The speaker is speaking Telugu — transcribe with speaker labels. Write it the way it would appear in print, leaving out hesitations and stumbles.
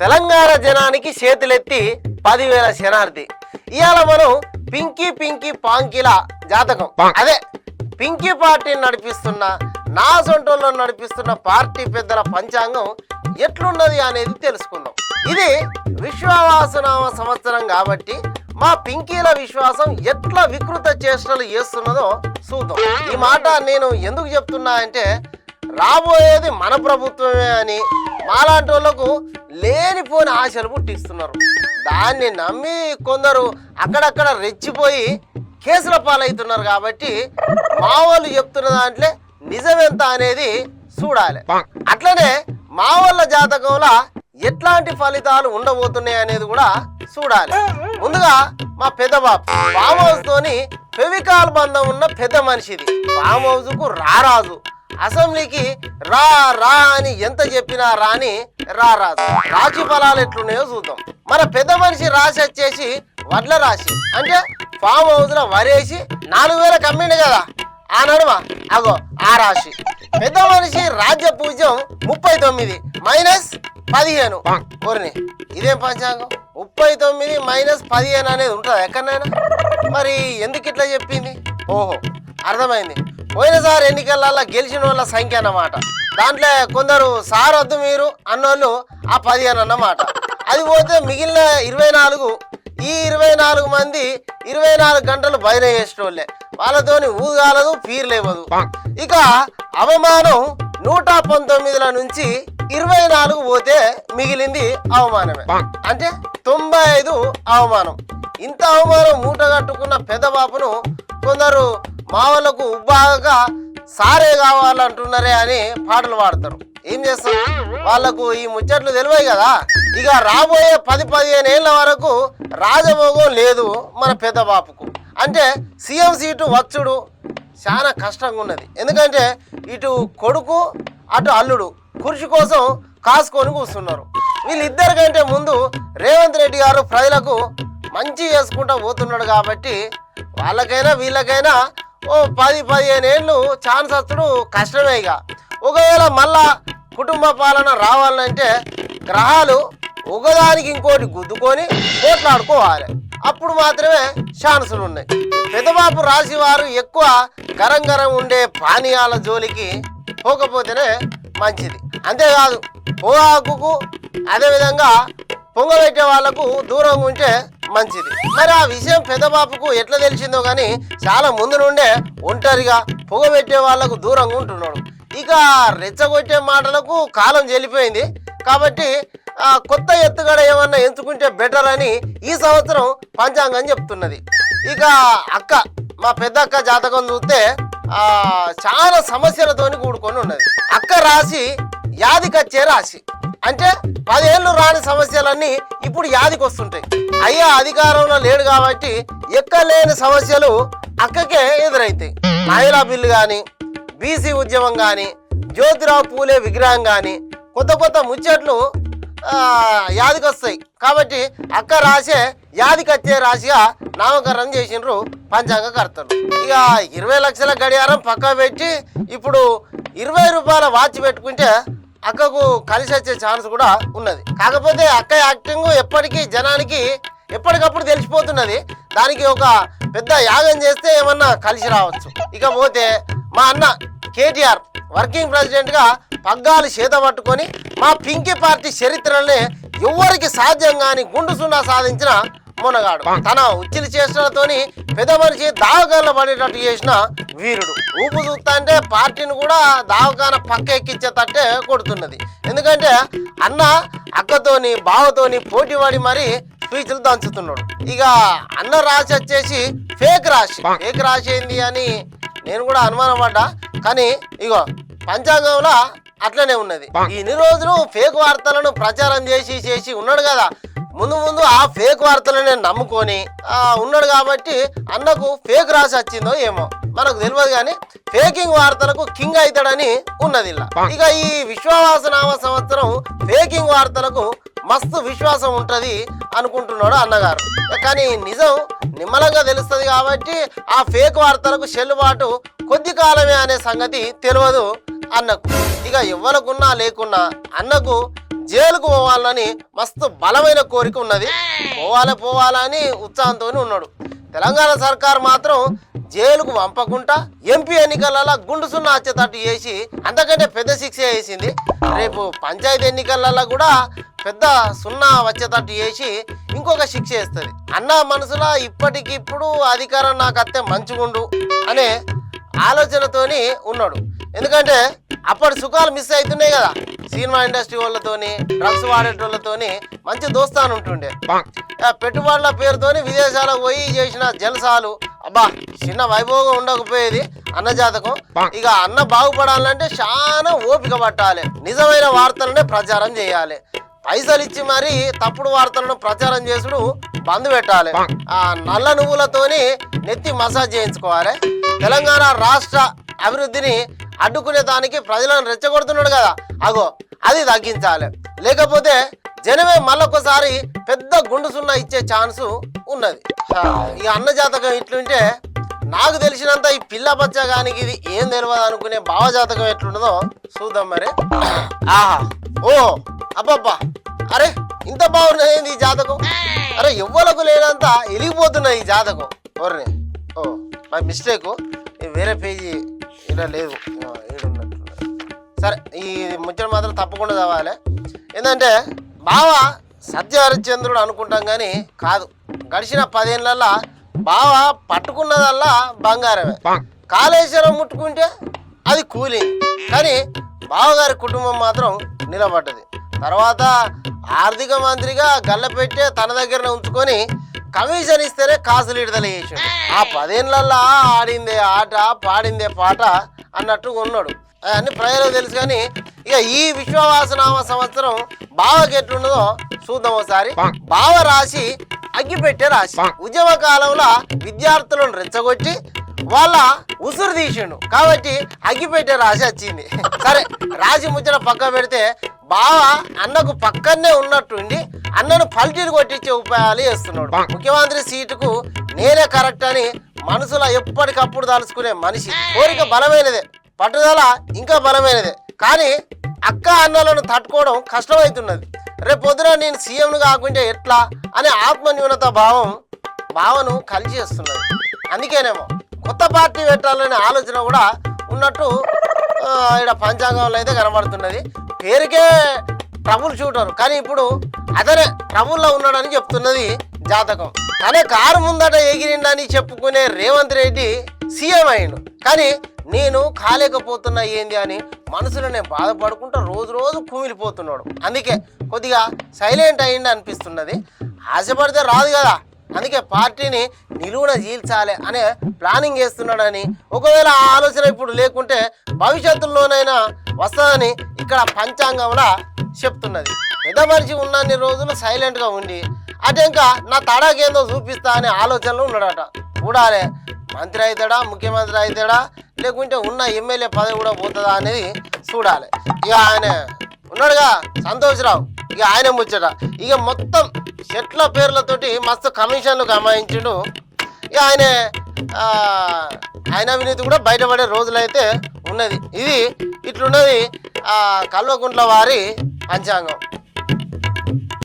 Speaker 1: తెలంగాణ జనానికి చేతులెత్తి 10,000 శనార్థి. ఇవాళ మనం పింకీ పాంకిల జాతకం, అదే పింకీ పార్టీని నడిపిస్తున్న నా సొంటల్లో నడిపిస్తున్న పార్టీ పెద్దల పంచాంగం ఎట్లున్నది అనేది తెలుసుకుందాం. ఇది విశ్వావసునామ సంవత్సరం కాబట్టి మా పింకీల విశ్వాసం ఎట్లా వికృత చేష్టలు చేస్తున్నదో చూద్దాం. ఈ మాట నేను ఎందుకు చెప్తున్నా అంటే, రాబోయేది మన ప్రభుత్వమే అని మాలాంటి వాళ్ళకు లేనిపోని ఆశలు పుట్టిస్తున్నారు. దాన్ని నమ్మి కొందరు అక్కడక్కడ రెచ్చిపోయి కేసుల పాలవుతున్నారు. కాబట్టి మా వాళ్ళు చెప్తున్న దాంట్లో నిజమెంత అనేది చూడాలి. అట్లనే మా వాళ్ళ జాతకంలో ఎట్లాంటి ఫలితాలు ఉండబోతున్నాయి అనేది కూడా చూడాలి. ముందుగా మా పెద్ద బాబు ఫామ్ హౌస్ తోని ఫెవికాల్ బంధం ఉన్న పెద్ద మనిషిది. ఫామ్ హౌస్ కు రారాజు, అసెంబ్లీకి రా రా అని ఎంత చెప్పినా రాని రారాజు. రాశి ఫలాలు ఎట్లున్నాయో చూద్దాం. మన పెద్ద మనిషి రాశి వచ్చేసి వడ్ల రాశి. అంటే ఫామ్ హౌస్ లో వరేసి 4,000 కమ్మిండు కదా ఆ నడుమ, అగో ఆ రాశి. పెద్ద మనిషి రాజ్య పూజ్యం 39 మైనస్ 15. కోరిని ఇదేం పంచాంగం? 39 మైనస్ 15 అనేది ఉంటుంది ఎక్కడైనా? మరి ఎందుకు ఇట్లా చెప్పింది? ఓహో, అర్థమైంది. పోయినసారి ఎన్నికలలో గెలిచిన వాళ్ళ సంఖ్య అన్నమాట. దాంట్లో కొందరు సారొద్దు మీరు అన్నోళ్ళు ఆ 15 అన్నమాట. అది పోతే మిగిలిన 24, ఈ 24 మంది 24 గంటలు బయట చేసేటోళ్ళే. వాళ్ళతోని ఊగాలదు, పీర్లేవదు. ఇక అవమానం 119 నుంచి 24 పోతే మిగిలింది అవమానమే. అంటే 95 అవమానం. ఇంత అవమానం మూట కట్టుకున్న పెద్ద బాపును కొందరు మా వాళ్ళకు ఉబ్బాగా సారే కావాలంటున్నారే అని పాటలు పాడతారు. ఏం చేస్తారు, వాళ్ళకు ఈ ముచ్చట్లు తెలివై కదా. ఇక రాబోయే 10-15 ఏళ్ళ వరకు రాజభోగం లేదు మన పెద్ద బాపుకు. అంటే సీఎం సీటు వచ్చుడు చాలా కష్టంగా ఉన్నది. ఎందుకంటే ఇటు కొడుకు అటు అల్లుడు కుర్చీ కోసం కాసుకొని కూర్చున్నారు. వీళ్ళిద్దరికంటే ముందు రేవంత్ రెడ్డి గారు ప్రజలకు మంచి చేసుకుంటూ పోతున్నాడు. కాబట్టి వాళ్ళకైనా వీళ్ళకైనా ఓ 10-15 ఏళ్ళు ఛాన్స్ వచ్చుడు కష్టమే. ఇక ఒకవేళ మళ్ళా కుటుంబ పాలన రావాలంటే గ్రహాలు ఒకదానికి ఇంకోటి గుద్దుకొని పోట్లాడుకోవాలి. అప్పుడు మాత్రమే ఛాన్సులు ఉన్నాయి. పెద్దబాబు రాశి వారు ఎక్కువ గరం ఉండే పానీయాల జోలికి పోకపోతేనే మంచిది. అంతేకాదు పొగాకుకు అదేవిధంగా పొంగబెట్టే వాళ్లకు దూరంగా ఉంటే మంచిది. మరి ఆ విషయం పెద్దబాపుకు ఎట్లా తెలిసిందో కానీ చాలా ముందు నుండే ఒంటరిగా పొగబెట్టే వాళ్లకు దూరంగా ఉంటున్నాడు. ఇక రెచ్చగొట్టే మాటలకు కాలం చెల్లిపోయింది. కాబట్టి కొత్త ఎత్తుగడ ఏమన్నా ఎంచుకుంటే బెటర్ అని ఈ సంవత్సరం పంచాంగం చెప్తున్నది. ఇక అక్క, మా పెద్ద అక్క జాతకం చూస్తే చాలా సమస్యలతోని కూడుకొని ఉన్నది. అక్క రాశి యాదికొచ్చే రాశి. అంటే 10 ఏళ్ళు రాని సమస్యలన్నీ ఇప్పుడు యాదికి వస్తుంటాయి. అయ్యా అధికారంలో లేడు కాబట్టి ఎక్కలేని సమస్యలు అక్కకే ఎదురైతాయి. మహిళా బిల్లు కానీ, బీసీ ఉద్యమం కానీ, జ్యోతిరావు పూలే విగ్రహం కానీ కొత్త ముచ్చట్లు యాదికి వస్తాయి. కాబట్టి అక్క రాసే యాదికొచ్చే రాశిగా నామకరణం చేసిండ్రు పంచాంగకర్తలు. ఇక 20 లక్షల గడియారం పక్క పెట్టి ఇప్పుడు 20 రూపాయల వాచ్ పెట్టుకుంటే అక్కకు కలిసి వచ్చే ఛాన్స్ కూడా ఉన్నది. కాకపోతే అక్క యాక్టింగ్ ఎప్పటికీ జనానికి ఎప్పటికప్పుడు తెలిసిపోతున్నది. దానికి ఒక పెద్ద యాగం చేస్తే ఏమన్నా కలిసి రావచ్చు. ఇక పోతే మా అన్న కేటీఆర్ వర్కింగ్ ప్రెసిడెంట్ గా పగ్గాలు చేత పట్టుకొని మా పింకీ పార్టీ చరిత్రనే ఎవరికి సాధ్యం కాని గుండు సున్నా సాధించిన మునగాడు. తన ఉచ్చిలి చేష్టలతోని పెద్ద మనిషి దావకాన్లో పడేటట్టు చేసిన వీరుడు. ఊపు చూస్తా అంటే పార్టీని కూడా దావకాన పక్క ఎక్కించేటట్టే కొడుతున్నది. ఎందుకంటే అన్న అక్కతోని బావతోని పోటీ పడి మరి స్పీచ్లు దంచుతున్నాడు. ఇక అన్న రాశి వచ్చేసి ఫేక్ రాశి. ఫేక్ రాశి ఏంది అని నేను కూడా అనుమానం పడ్డా. కానీ ఇగో పంచాంగంలో అట్లనే ఉన్నది. ఇన్ని రోజులు ఫేక్ వార్తలను ప్రచారం చేసి ఉన్నాడు కదా. ముందు ఆ ఫేక్ వార్తలనే నమ్ముకొని ఉన్నాడు. కాబట్టి అన్నకు ఫేక్ రాసి వచ్చిందో ఏమో మనకు తెలియదు. కానీ ఫేకింగ్ వార్తలకు కింగ్ అవుతాడని ఉన్నది ఇలా. ఇక ఈ విశ్వావసునామ సంవత్సరం ఫేకింగ్ వార్తలకు మస్తు విశ్వాసం ఉంటది అనుకుంటున్నాడు అన్నగారు. కానీ నిజం నిమ్మలంగా తెలుస్తుంది కాబట్టి ఆ ఫేక్ వార్తలకు చెల్లుబాటు కొద్ది కాలమే అనే సంగతి తెలియదు అన్నకు. ఇక ఎవ్వరకున్నా లేకున్నా అన్నకు జైలుకు పోవాలని మస్తు బలమైన కోరిక ఉన్నది. పోవాలని ఉత్సాహంతో ఉన్నాడు. తెలంగాణ సర్కార్ మాత్రం జైలుకు పంపకుండా ఎంపీ ఎన్నికలలో గుండు సున్నా వచ్చేటట్టు చేసి అంతకంటే పెద్ద శిక్ష వేసింది. రేపు పంచాయతీ ఎన్నికలలో కూడా పెద్ద సున్నా వచ్చేటట్టు చేసి ఇంకొక శిక్ష వేస్తుంది. అన్న మనసులో ఇప్పటికిప్పుడు అధికారం నాకు అత్తే మంచిగుండు అనే ఆలోచనతోని ఉన్నాడు. ఎందుకంటే అప్పటి సుఖాలు మిస్ అవుతున్నాయి కదా. సినిమా ఇండస్ట్రీ వాళ్ళతోని, డ్రగ్స్ వాడేటోళ్ళతోని మంచి దోస్తాను ఉంటుండే. పెట్టుబడుల పేరుతోని విదేశాలకు పోయి చేసిన జలసాలు అబ్బా చిన్న వైభోగం ఉండకపోయేది అన్న జాతకం. ఇక అన్న బాగుపడాలంటే చాలా ఓపిక పట్టాలి. నిజమైన వార్తలనే ప్రచారం చేయాలి. పైసలు ఇచ్చి మరి తప్పుడు వార్తలను ప్రచారం చేసుడు బంద్ పెట్టాలి. ఆ నల్ల నువ్వులతోని నెత్తి మసాజ్ చేయించుకోవాలి. తెలంగాణ రాష్ట్ర అభివృద్ధిని అడ్డుకునే దానికి ప్రజలను రెచ్చగొడుతున్నాడు కదా, అగో అది తగ్గించాలి. లేకపోతే జనమే మళ్ళొకసారి పెద్ద గుండు సున్నా ఇచ్చే ఛాన్సు ఉన్నది. ఇక అన్న జాతకం ఇట్లుంటే నాకు తెలిసినంత ఈ పిల్ల బచ్చగానికి ఇది ఏం తెలియదు అనుకునే భావజాతకం ఎట్లుండదో చూద్దాం మరి. ఆహా ఓ అబ్బబ్బా, అరే ఇంత బాగున్నది ఈ జాతకం. అరే ఎవ్వలకు లేనంత ఎలిగిపోతున్నది ఈ జాతకం. ఎవరిని ఓ మై మిస్టేక్, వేరే పేజీ ఇలా లేదు ఏడున్నట్టున్నది. సరే ఈ ముచ్చట మాత్రం తప్పకుండా చదవాలి. ఏంటంటే బావ సత్య హరిశ్చంద్రుడు అనుకుంటాం కానీ కాదు. గడిచిన 10 ఏళ్ళల్లో బావ పట్టుకున్నదల్లా బంగారమే. కాళేశ్వరం ముట్టుకుంటే అది కూలింది, కానీ బావగారి కుటుంబం మాత్రం నిలబడ్డది. తర్వాత ఆర్థిక మంత్రిగా గల్లపెట్టే తన దగ్గరనే ఉంచుకొని కమిషన్ ఇస్తేనే కాసులు విడుదల చేసాడు. ఆ 10 ఏళ్ళల్లో ఆడిందే ఆట పాడిందే పాట అన్నట్టు ఉన్నాడు. అన్ని ప్రజలకు తెలుసు. కానీ ఇక ఈ విశ్వవాసనామ సంవత్సరం బావకి ఎట్లున్నదో చూద్దాం ఒకసారి. బావ రాశి అగ్గిపెట్టే రాశి. ఉద్యమ కాలంలో విద్యార్థులను రెచ్చగొట్టి వాళ్ళ ఉసురు తీసిండు కాబట్టి అగ్గిపెట్టే రాశి వచ్చింది. సరే రాశి ముచ్చట పక్క పెడితే బావ అన్నకు పక్కనే ఉన్నట్టుండి అన్నను పల్టీలు కొట్టించే ఉపాయాలు చేస్తున్నాడు. ముఖ్యమంత్రి సీటుకు నేనే కరెక్ట్ అని మనసులో ఎప్పటికప్పుడు తలుచుకునే మనిషి. కోరిక బలమైనదే, పట్టుదల ఇంకా బలమైనదే. కానీ అక్క అన్నలను తట్టుకోవడం కష్టమవుతున్నది. రేపు పొద్దున నేను సీఎంను కాకుంటే ఎట్లా అనే ఆత్మన్యూనత భావం భావను కలిసి వస్తున్నది. అందుకేనేమో కొత్త పార్టీ పెట్టాలనే ఆలోచన కూడా ఉన్నట్టు ఇక్కడ పంచాంగంలో అయితే కనబడుతున్నది. పేరుకే ట్రబుల్ షూటర్, కానీ ఇప్పుడు అతనే ట్రబుల్లో ఉన్నాడని చెప్తున్నది జాతకం. తనే కారు ముందట ఎగిరిండని చెప్పుకునే రేవంత్ రెడ్డి సీఎం అయ్యిండు. కానీ నేను కాలేకపోతున్నా ఏంది అని మనసులోనే బాధపడుకుంటూ రోజు కుమిలిపోతున్నాడు. అందుకే కొద్దిగా సైలెంట్ అయ్యింది అనిపిస్తున్నది. ఆశపడితే రాదు కదా, అందుకే పార్టీని నిలువున చీల్చాలి అనే ప్లానింగ్ చేస్తున్నాడని, ఒకవేళ ఆ ఆలోచన ఇప్పుడు లేకుంటే భవిష్యత్తులోనైనా వస్తుందని ఇక్కడ పంచాంగంలో చెప్తున్నది. పెద్ద మనిషి ఉన్నన్ని రోజులు సైలెంట్గా ఉండి అంటే ఇంకా నా తడాకేందో చూపిస్తా అనే ఆలోచనలు ఉన్నాడట. చూడాలి మంత్రి అవుతాడా, ముఖ్యమంత్రి అవుతాడా, లేకుంటే ఉన్న ఎమ్మెల్యే పదవి కూడా పోతుందా అనేది చూడాలి. ఇక ఆయన ఉన్నాడుగా సంతోష్రావు, ఇక ఆయన ముచ్చట ఇక మొత్తం చెట్ల పేర్లతోటి మస్తు కమిషన్లు కమాయించుడు. ఇక ఆయన అవినీతి కూడా బయటపడే రోజులైతే ఉన్నది. ఇది ఇట్లున్నది కల్వకుంట్ల వారి పంచాంగం.